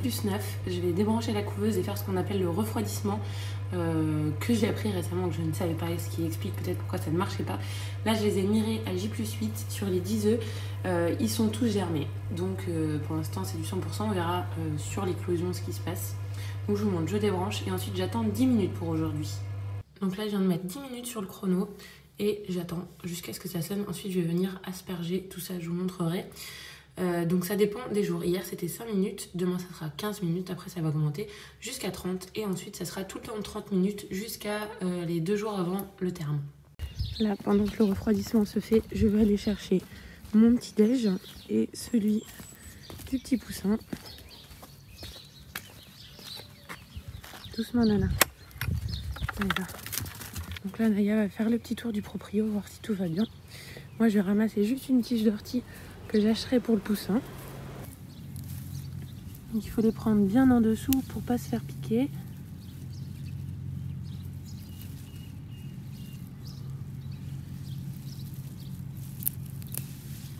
+9. Je vais débrancher la couveuse et faire ce qu'on appelle le refroidissement que j'ai appris récemment, que je ne savais pas, ce qui explique peut-être pourquoi ça ne marchait pas. Là, je les ai mirés à J+8 sur les 10 œufs. Ils sont tous germés. Donc pour l'instant, c'est du 100%. On verra sur l'éclosion ce qui se passe. Donc je vous montre, je débranche et ensuite j'attends 10 minutes pour aujourd'hui. Donc là, je viens de mettre 10 minutes sur le chrono et j'attends jusqu'à ce que ça sonne. Ensuite, je vais venir asperger tout ça, je vous montrerai. Donc ça dépend des jours. Hier c'était 5 minutes, demain ça sera 15 minutes, après ça va augmenter jusqu'à 30 et ensuite ça sera tout le temps de 30 minutes jusqu'à les 2 jours avant le terme. Là, pendant que le refroidissement se fait, je vais aller chercher mon petit déj et celui du petit poussin. Doucement Nana. Voilà. Donc là Naya va faire le petit tour du proprio, voir si tout va bien. Moi je vais ramasser juste une tige d'ortie que j'achèterai pour le poussin. Donc il faut les prendre bien en dessous pour pas se faire piquer.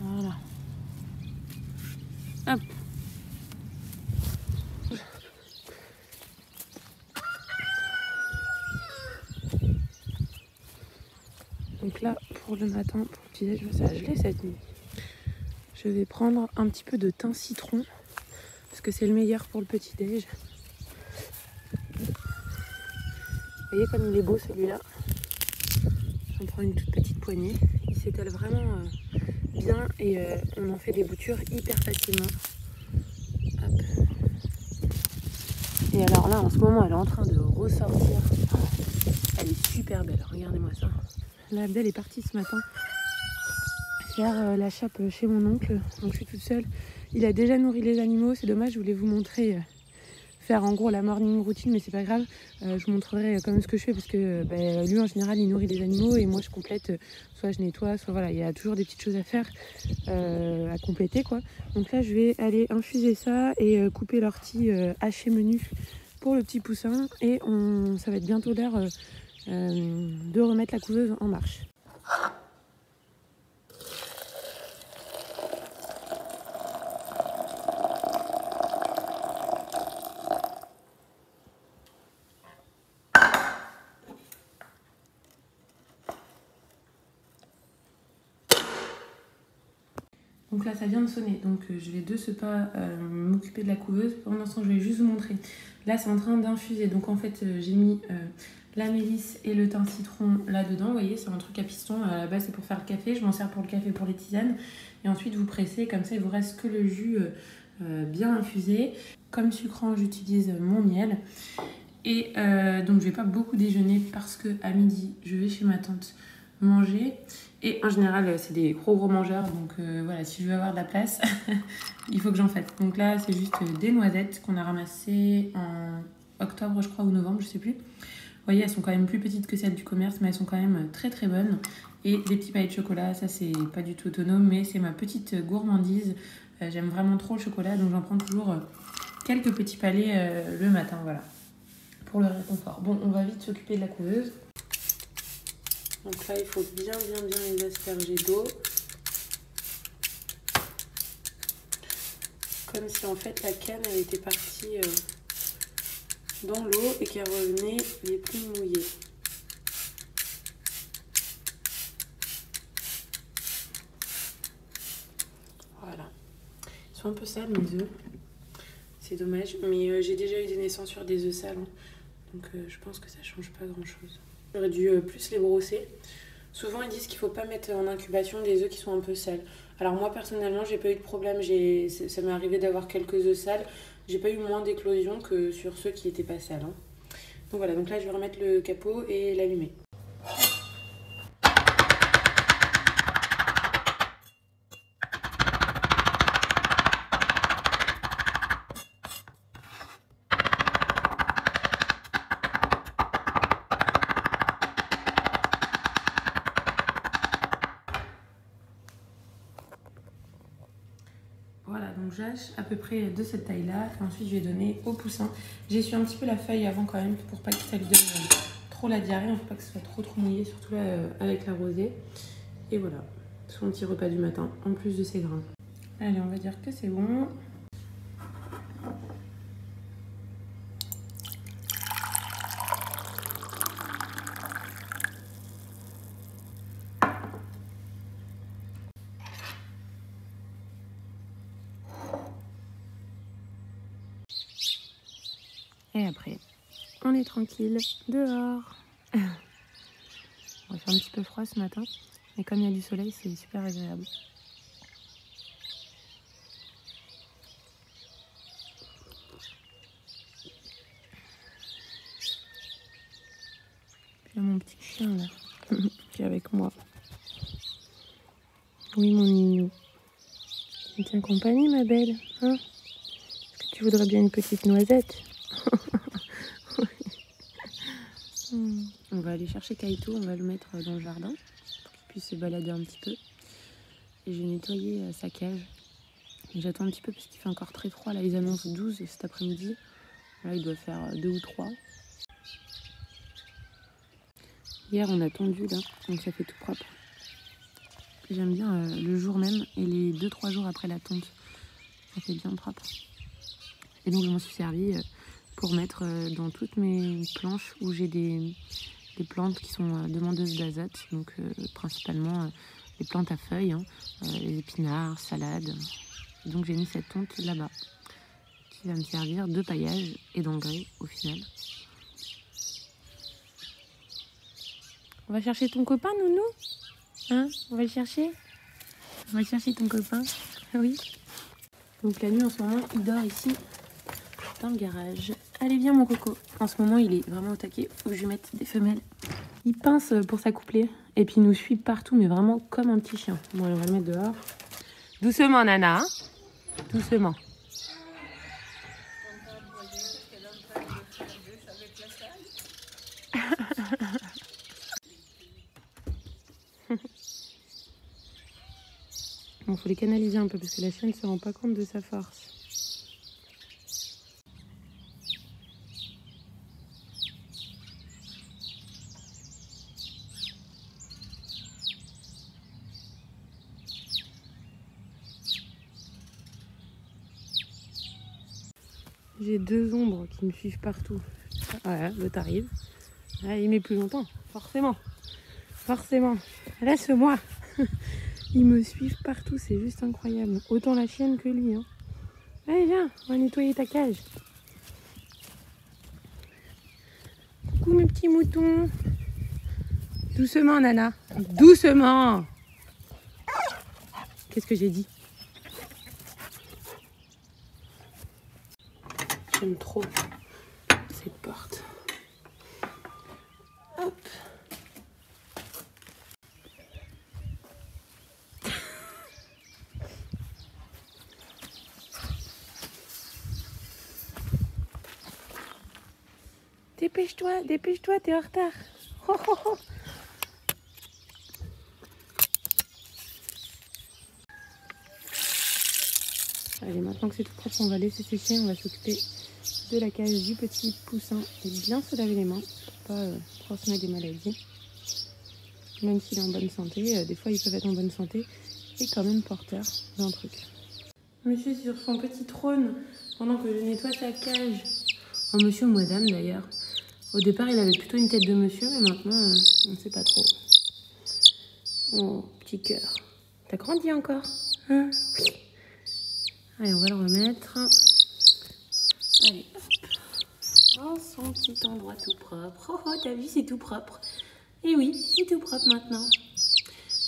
Voilà. Hop. Donc là pour le matin, pour le petit déj, ça je l'ai cette nuit. Je vais prendre un petit peu de thym citron parce que c'est le meilleur pour le petit déj. Vous voyez comme il est beau celui-là. J'en prends une toute petite poignée. Il s'étale vraiment bien et on en fait des boutures hyper facilement. Hop. Et alors là en ce moment elle est en train de ressortir. Elle est super belle, regardez-moi ça. La belle est partie ce matin faire la chape chez mon oncle, donc je suis toute seule. Il a déjà nourri les animaux, c'est dommage, je voulais vous montrer faire en gros la morning routine, mais c'est pas grave. Je vous montrerai quand même ce que je fais parce que lui en général il nourrit les animaux et moi je complète, soit je nettoie, soit voilà, il y a toujours des petites choses à faire, à compléter quoi. Donc là je vais aller infuser ça et couper l'ortie haché menu pour le petit poussin et ça va être bientôt l'heure de remettre la couveuse en marche. Donc là ça vient de sonner, donc je vais de ce pas m'occuper de la couveuse. Pendant ce temps je vais juste vous montrer. Là c'est en train d'infuser, donc en fait j'ai mis la mélisse et le thym citron là-dedans. Vous voyez, c'est un truc à piston, à la base c'est pour faire le café. Je m'en sers pour le café, pour les tisanes. Et ensuite vous pressez, comme ça il vous reste que le jus bien infusé. Comme sucrant j'utilise mon miel. Et donc je vais pas beaucoup déjeuner parce que à midi je vais chez ma tante manger. Et en général, c'est des gros mangeurs, donc voilà, si je veux avoir de la place, il faut que j'en fasse. Donc là, c'est juste des noisettes qu'on a ramassées en octobre, je crois, ou novembre, je sais plus. Vous voyez, elles sont quand même plus petites que celles du commerce, mais elles sont quand même très très bonnes. Et des petits pailles de chocolat, ça c'est pas du tout autonome, mais c'est ma petite gourmandise. J'aime vraiment trop le chocolat, donc j'en prends toujours quelques petits palets le matin, voilà, pour le réconfort. Bon, on va vite s'occuper de la couveuse. Donc là, il faut bien les asperger d'eau. Comme si en fait la canne elle était partie dans l'eau et qu'elle revenait les plus mouillées. Voilà. Ils sont un peu sales mes œufs. C'est dommage. Mais j'ai déjà eu des naissances sur des œufs sales. Hein. Donc je pense que ça change pas grand chose. J'aurais dû plus les brosser. Souvent ils disent qu'il ne faut pas mettre en incubation des œufs qui sont un peu sales. Alors moi personnellement j'ai pas eu de problème, ça m'est arrivé d'avoir quelques œufs sales. J'ai pas eu moins d'éclosion que sur ceux qui n'étaient pas sales. Hein. Donc voilà, donc là je vais remettre le capot et l'allumer. Voilà, donc j'hache à peu près de cette taille-là. Et ensuite, je vais donner au poussin. J'essuie un petit peu la feuille avant quand même pour pas que ça lui donne trop la diarrhée. Il ne faut pas que ce soit trop mouillé, surtout là avec la rosée. Et voilà, son petit repas du matin, en plus de ses grains. Allez, on va dire que c'est bon. Et après, on est tranquille dehors. On va faire un petit peu froid ce matin. Mais comme il y a du soleil, c'est super agréable. Puis mon petit chien là, qui est avec moi. Oui, mon Ninou. Tu me tiens compagnie, ma belle, hein? Est-ce que tu voudrais bien une petite noisette? On va aller chercher Kaito, on va le mettre dans le jardin pour qu'il puisse se balader un petit peu. Et j'ai nettoyé sa cage. Et j'attends un petit peu parce qu'il fait encore très froid. Là, ils annoncent 12 cet après-midi. Là, il doit faire 2 ou 3. Hier, on a tondu là, donc ça fait tout propre. J'aime bien le jour même et les 2-3 jours après la tonte. Ça fait bien propre. Et donc, je m'en suis servi pour mettre dans toutes mes planches où j'ai des plantes qui sont demandeuses d'azote. Donc, principalement les plantes à feuilles, hein, les épinards, salades. Et donc, j'ai mis cette tonte là-bas qui va me servir de paillage et d'engrais au final. On va chercher ton copain, Nounou? Hein? On va le chercher? On va chercher ton copain? Oui. Donc la nuit en ce moment, il dort ici dans le garage. Allez, viens mon coco. En ce moment, il est vraiment au taquet. Faut que je lui mette des femelles. Il pince pour s'accoupler. Et puis il nous suit partout, mais vraiment comme un petit chien. Bon, on va le mettre dehors. Doucement, Nana. Hein? Doucement. Bon, faut les canaliser un peu parce que la chienne ne se rend pas compte de sa force. J'ai 2 ombres qui me suivent partout. Voilà, l'autre arrive. Ah, il met plus longtemps, forcément. Forcément. Laisse-moi. Ils me suivent partout, c'est juste incroyable. Autant la chienne que lui. Hein. Allez, viens, on va nettoyer ta cage. Coucou mes petits moutons. Doucement, Nana. Doucement. Qu'est-ce que j'ai dit? J'aime trop cette porte. Hop. Dépêche-toi, t'es en retard. Oh, oh, oh. Allez, maintenant que c'est tout propre, on va laisser sécher, on va s'occuper de la cage du petit poussin et bien se laver les mains pour pas transmettre des maladies. Même s'il est en bonne santé, des fois ils peuvent être en bonne santé et quand même porteurs d'un truc. Monsieur est sur son petit trône pendant que je nettoie sa cage. Un monsieur ou madame d'ailleurs. Au départ il avait plutôt une tête de monsieur, mais maintenant on ne sait pas trop. Oh, petit cœur. T'as grandi encore, hein? Oui. Allez, on va le remettre. Allez, hop. Oh, son petit endroit tout propre. Oh, oh, t'as vu, c'est tout propre. Et oui, c'est tout propre maintenant.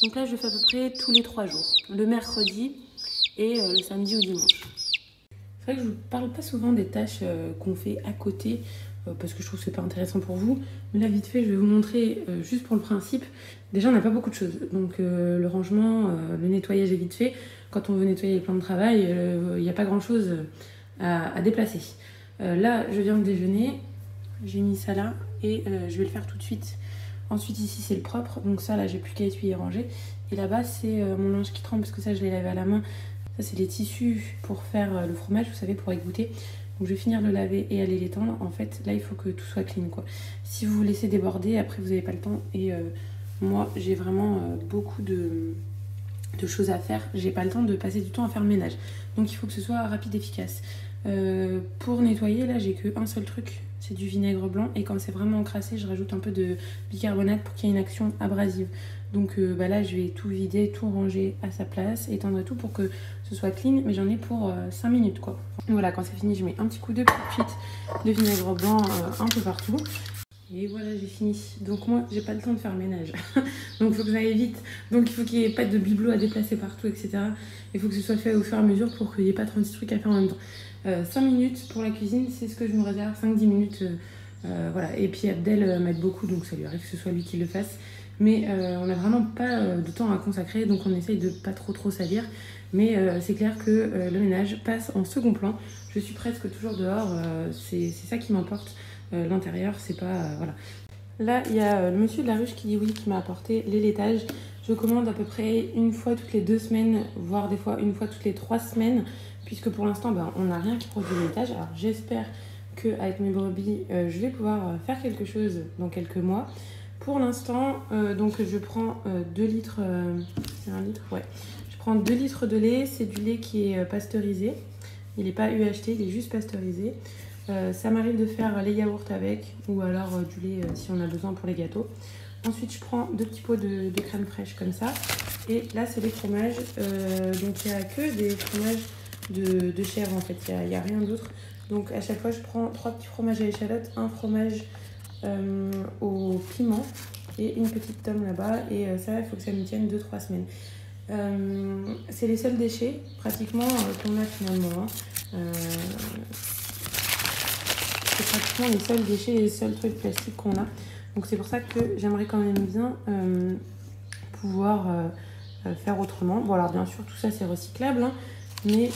Donc là, je fais à peu près tous les 3 jours. Le mercredi et le samedi ou dimanche. C'est vrai que je ne vous parle pas souvent des tâches qu'on fait à côté parce que je trouve que c'est pas intéressant pour vous. Mais là, vite fait, je vais vous montrer juste pour le principe. Déjà, on n'a pas beaucoup de choses. Donc le rangement, le nettoyage est vite fait. Quand on veut nettoyer les plans de travail, il n'y a pas grand-chose à déplacer. Là, je viens de déjeuner. J'ai mis ça là et je vais le faire tout de suite. Ensuite, ici, c'est le propre. Donc ça, là, j'ai plus qu'à essuyer et ranger. Et là-bas, c'est mon linge qui trempe parce que ça, je l'ai lavé à la main. Ça, c'est les tissus pour faire le fromage, vous savez, pour égoutter. Donc je vais finir de laver et aller l'étendre. En fait, là, il faut que tout soit clean, quoi. Si vous vous laissez déborder, après, vous n'avez pas le temps. Et moi, j'ai vraiment beaucoup de choses à faire. J'ai pas le temps de passer du temps à faire le ménage. Donc il faut que ce soit rapide et efficace. Pour nettoyer, là, j'ai qu'un seul truc c'est du vinaigre blanc. Et quand c'est vraiment encrassé, je rajoute un peu de bicarbonate pour qu'il y ait une action abrasive. Donc là, je vais tout vider, tout ranger à sa place, étendre tout pour que ce soit clean. Mais j'en ai pour 5 minutes quoi. Voilà, quand c'est fini, je mets un petit coup de pipite de vinaigre blanc un peu partout. Et voilà, j'ai fini. Donc moi, j'ai pas le temps de faire le ménage. Donc il faut que j'aille vite. Donc il faut qu'il n'y ait pas de bibelots à déplacer partout, etc. Il faut que ce soit fait au fur et à mesure pour qu'il n'y ait pas 36 trucs à faire en même temps. 5 minutes pour la cuisine, c'est ce que je me réserve. 5-10 minutes, voilà. Et puis Abdel m'aide beaucoup, donc ça lui arrive que ce soit lui qui le fasse. Mais on n'a vraiment pas de temps à consacrer, donc on essaye de pas trop salir. Mais c'est clair que le ménage passe en second plan. Je suis presque toujours dehors, c'est ça qui m'importe. L'intérieur, c'est pas... voilà. Là, il y a le monsieur de la ruche qui dit oui, qui m'a apporté les laitages. Je commande à peu près une fois toutes les 2 semaines, voire des fois une fois toutes les 3 semaines, puisque pour l'instant, on n'a rien qui produit le laitage. Alors j'espère qu'avec mes brebis, je vais pouvoir faire quelque chose dans quelques mois. Pour l'instant, donc je prends 2 litres... c'est 1 litre? Ouais. Je prends 2 litres de lait. C'est du lait qui est pasteurisé. Il n'est pas UHT, il est juste pasteurisé. Ça m'arrive de faire les yaourts avec, ou alors du lait si on a besoin pour les gâteaux. Ensuite, je prends 2 petits pots de crème fraîche comme ça. Et là, c'est des fromages. Donc, il n'y a que des fromages de chèvre en fait. Il n'y a rien d'autre. Donc, à chaque fois, je prends 3 petits fromages à l'échalote, un fromage au piment et une petite tome là-bas. Et ça, il faut que ça me tienne 2-3 semaines. C'est les seuls déchets, pratiquement, qu'on a finalement. C'est pratiquement les seuls déchets, les seuls trucs plastiques qu'on a. Donc c'est pour ça que j'aimerais quand même bien pouvoir faire autrement. Bon alors bien sûr tout ça c'est recyclable, hein, mais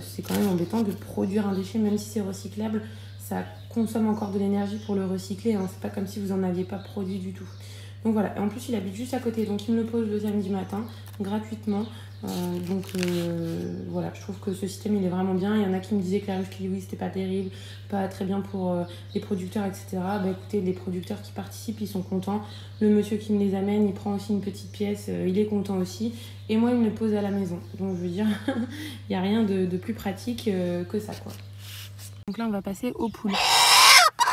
c'est quand même embêtant de produire un déchet, même si c'est recyclable, ça consomme encore de l'énergie pour le recycler, hein. C'est pas comme si vous en aviez pas produit du tout. Donc voilà, et en plus il habite juste à côté, donc il me le pose le samedi matin, gratuitement. Voilà, je trouve que ce système il est vraiment bien. Il y en a qui me disaient que la ruche kiwi c'était pas terrible, pas très bien pour les producteurs, etc. Bah écoutez, les producteurs qui participent ils sont contents. Le monsieur qui me les amène il prend aussi une petite pièce, il est content aussi. Et moi il me le pose à la maison. Donc je veux dire, il n'y a rien de plus pratique que ça quoi. Donc là on va passer aux poules.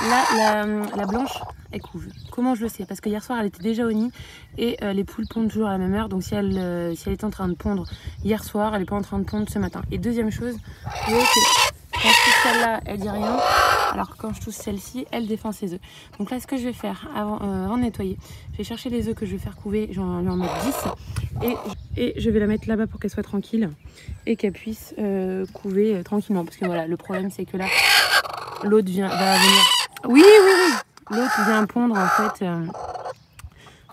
Là, la blanche, elle couve. Comment je le sais? Parce que hier soir, elle était déjà au nid et les poules pondent toujours à la même heure. Donc si elle était en train de pondre hier soir, elle n'est pas en train de pondre ce matin. Et deuxième chose, vous voyez que quand je touche celle-là, elle dit rien. Alors que quand je touche celle-ci, elle défend ses œufs. Donc là, ce que je vais faire avant de nettoyer, je vais chercher les œufs que je vais faire couver. Je vais en mettre 10 et je vais la mettre là-bas pour qu'elle soit tranquille et qu'elle puisse couver tranquillement. Parce que voilà, le problème, c'est que là, l'autre va venir... Oui. L'autre vient pondre en fait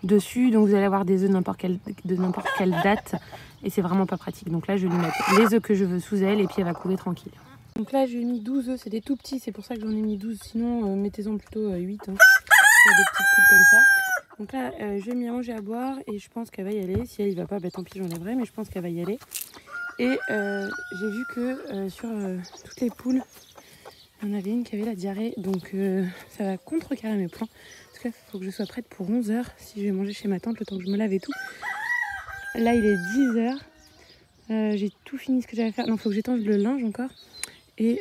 dessus, donc vous allez avoir des œufs de n'importe quelle date et c'est vraiment pas pratique. Donc là je vais lui mettre les œufs que je veux sous elle et puis elle va couver tranquille. Donc là j'ai mis 12 œufs, c'est des tout petits, c'est pour ça que j'en ai mis 12, sinon mettez-en plutôt 8. Hein. Il y a des petites poules comme ça. Donc là je vais lui manger à boire et je pense qu'elle va y aller. Si elle y va pas, bah, tant pis j'enlèverai, mais je pense qu'elle va y aller. Et j'ai vu que sur toutes les poules, il y en avait une qui avait la diarrhée, donc ça va contrecarrer mes plans. Parce qu'il faut que je sois prête pour 11 h si je vais manger chez ma tante, le temps que je me lave et tout. Là, il est 10 h. J'ai tout fini ce que j'avais à faire. Non, il faut que j'étanche le linge encore. Et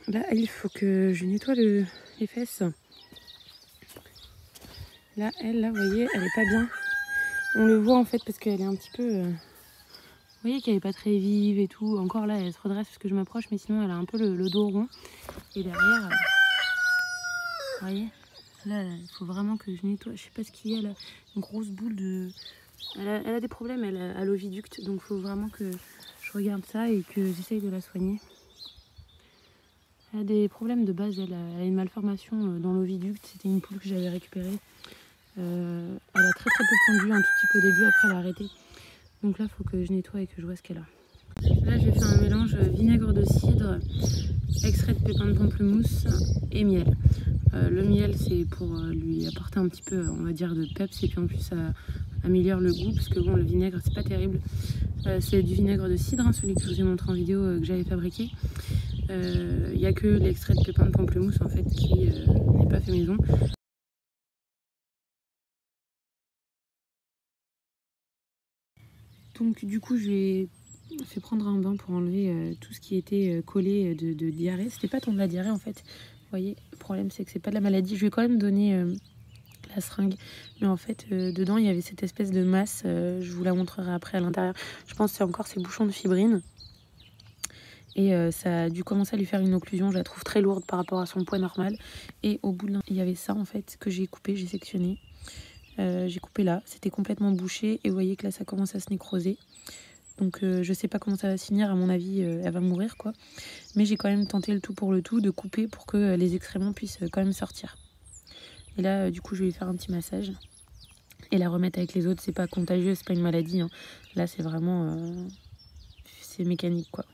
là, il faut que je nettoie les fesses. Là, vous voyez, elle est pas bien. On le voit en fait parce qu'elle est un petit peu... Vous voyez qu'elle est pas très vive et tout. Encore là, elle se redresse parce que je m'approche, mais sinon, elle a un peu le dos rond. Et derrière, vous voyez, là, il faut vraiment que je nettoie. Je sais pas ce qu'il y a là. Une grosse boule de... Elle a des problèmes, elle a l'oviducte. Donc, il faut vraiment que je regarde ça et que j'essaye de la soigner. Elle a des problèmes de base. Elle a une malformation dans l'oviducte. C'était une poule que j'avais récupérée. Elle a très peu pondu un tout petit peu au début. Après, elle a arrêté. Donc là, il faut que je nettoie et que je vois ce qu'elle a. Là, j'ai fait un mélange vinaigre de cidre, extrait de pépins de pamplemousse et miel. Le miel, c'est pour lui apporter un petit peu, on va dire, de peps et puis en plus, ça améliore le goût parce que bon, le vinaigre, c'est pas terrible. C'est du vinaigre de cidre, hein, celui que je vous ai montré en vidéo que j'avais fabriqué. Il n'y a que l'extrait de pépins de pamplemousse en fait qui n'est pas fait maison. Donc du coup, j'ai fait prendre un bain pour enlever tout ce qui était collé de diarrhée. C'était pas tant de la diarrhée en fait, voyez, le problème c'est que c'est pas de la maladie. Je lui ai quand même donné la seringue, mais en fait dedans il y avait cette espèce de masse, je vous la montrerai après à l'intérieur. Je pense que c'est encore ces bouchons de fibrine. Et ça a dû commencer à lui faire une occlusion, je la trouve très lourde par rapport à son poids normal. Et au bout il y avait ça en fait que j'ai coupé, j'ai sectionné. J'ai coupé là, c'était complètement bouché et vous voyez que là ça commence à se nécroser. Donc je sais pas comment ça va se finir, à mon avis elle va mourir quoi. Mais j'ai quand même tenté le tout pour le tout de couper pour que les excréments puissent quand même sortir. Et là du coup je vais lui faire un petit massage et la remettre avec les autres. C'est pas contagieux, c'est pas une maladie, hein. Là c'est vraiment c'est mécanique quoi.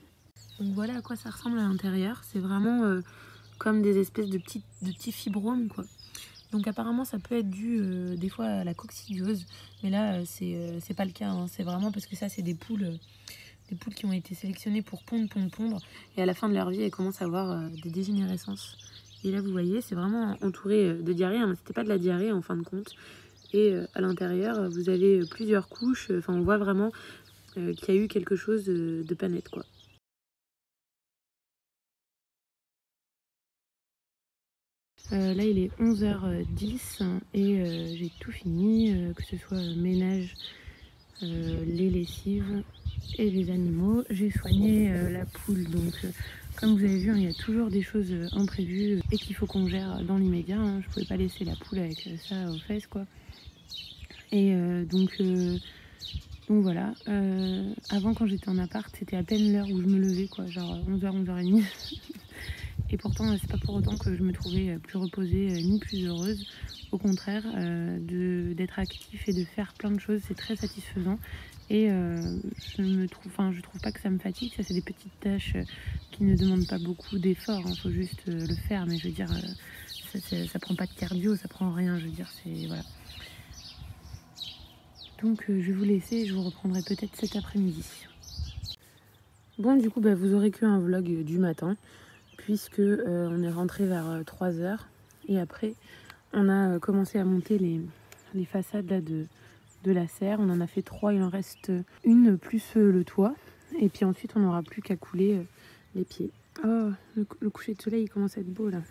Donc voilà à quoi ça ressemble à l'intérieur. C'est vraiment comme des espèces de petits fibromes quoi. Donc apparemment ça peut être dû des fois à la coccidiose, mais là c'est pas le cas, hein. C'est vraiment parce que ça c'est des poules qui ont été sélectionnées pour pondre, et à la fin de leur vie elles commencent à avoir des dégénérescences. Et là vous voyez c'est vraiment entouré de diarrhée, hein, mais c'était pas de la diarrhée en fin de compte. Et à l'intérieur vous avez plusieurs couches, enfin on voit vraiment qu'il y a eu quelque chose de pas net quoi. Là il est 11h10 et j'ai tout fini, que ce soit ménage, les lessives et les animaux. J'ai soigné la poule, donc comme vous avez vu, hein, il y a toujours des choses imprévues et qu'il faut qu'on gère dans l'immédiat, hein. Je pouvais pas laisser la poule avec ça aux fesses quoi. Et donc voilà, avant quand j'étais en appart c'était à peine l'heure où je me levais quoi, genre 11h, 11h30. Et pourtant, c'est pas pour autant que je me trouvais plus reposée ni plus heureuse. Au contraire, d'être actif et de faire plein de choses, c'est très satisfaisant. Et je trouve pas que ça me fatigue. Ça, c'est des petites tâches qui ne demandent pas beaucoup d'efforts. Il faut juste le faire. Mais je veux dire, ça prend pas de cardio, ça prend rien. Je veux dire, c'est voilà. Donc, je vais vous laisser et je vous reprendrai peut-être cet après-midi. Bon, du coup, vous aurez qu'un vlog du matin, puisque on est rentré vers 3h et après on a commencé à monter les façades là, de la serre. On en a fait 3, il en reste une plus le toit, et puis ensuite on n'aura plus qu'à couler les pieds. Oh, le coucher de soleil il commence à être beau là.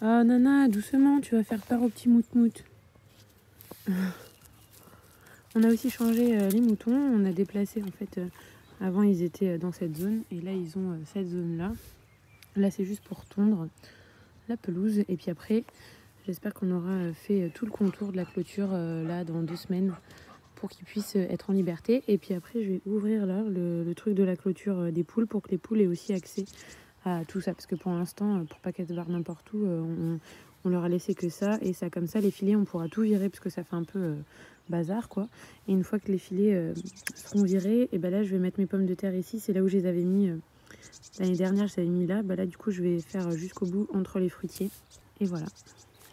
Ah Nana, doucement, tu vas faire peur au petit mout-mout. On a aussi changé les moutons, on a déplacé en fait, avant ils étaient dans cette zone et là ils ont cette zone là. Là c'est juste pour tondre la pelouse et puis après j'espère qu'on aura fait tout le contour de la clôture là dans 2 semaines pour qu'ils puissent être en liberté. Et puis après je vais ouvrir là le truc de la clôture des poules pour que les poules aient aussi accès à tout ça, parce que pour l'instant pour pas qu'elles se barrent n'importe où, on leur a laissé que ça, et ça comme ça les filets on pourra tout virer parce que ça fait un peu bazar quoi. Et une fois que les filets seront virés, et là je vais mettre mes pommes de terre ici, c'est là où je les avais mis l'année dernière, je les avais mis là. Là du coup je vais faire jusqu'au bout entre les fruitiers, et voilà.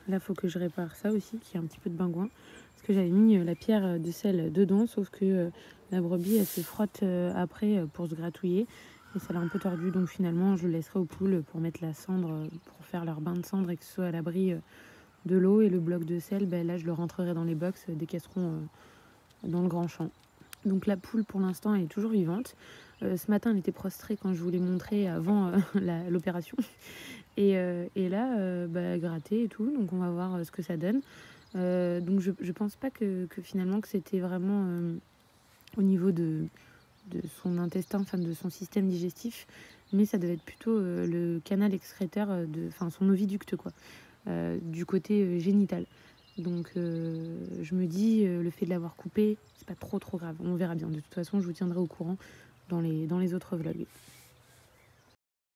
Là faut que je répare ça aussi, qui est un petit peu de pingouin, parce que j'avais mis la pierre de sel dedans, sauf que la brebis elle se frotte après pour se gratouiller et ça l'a un peu tordu, donc finalement je le laisserai aux poules pour mettre la cendre, pour faire leur bain de cendre et que ce soit à l'abri de l'eau. Et le bloc de sel, là je le rentrerai dans les box dès qu'elles seront dans le grand champ. Donc la poule pour l'instant est toujours vivante. Ce matin elle était prostrée quand je vous l'ai montré avant l'opération. Et là gratter et tout, donc on va voir ce que ça donne. Donc je pense pas que finalement que c'était vraiment au niveau de son intestin, enfin de son système digestif, mais ça devait être plutôt le canal excréteur, son oviducte quoi, du côté génital. Donc je me dis le fait de l'avoir coupé, c'est pas trop grave, on verra bien. De toute façon je vous tiendrai au courant dans les autres vlogs.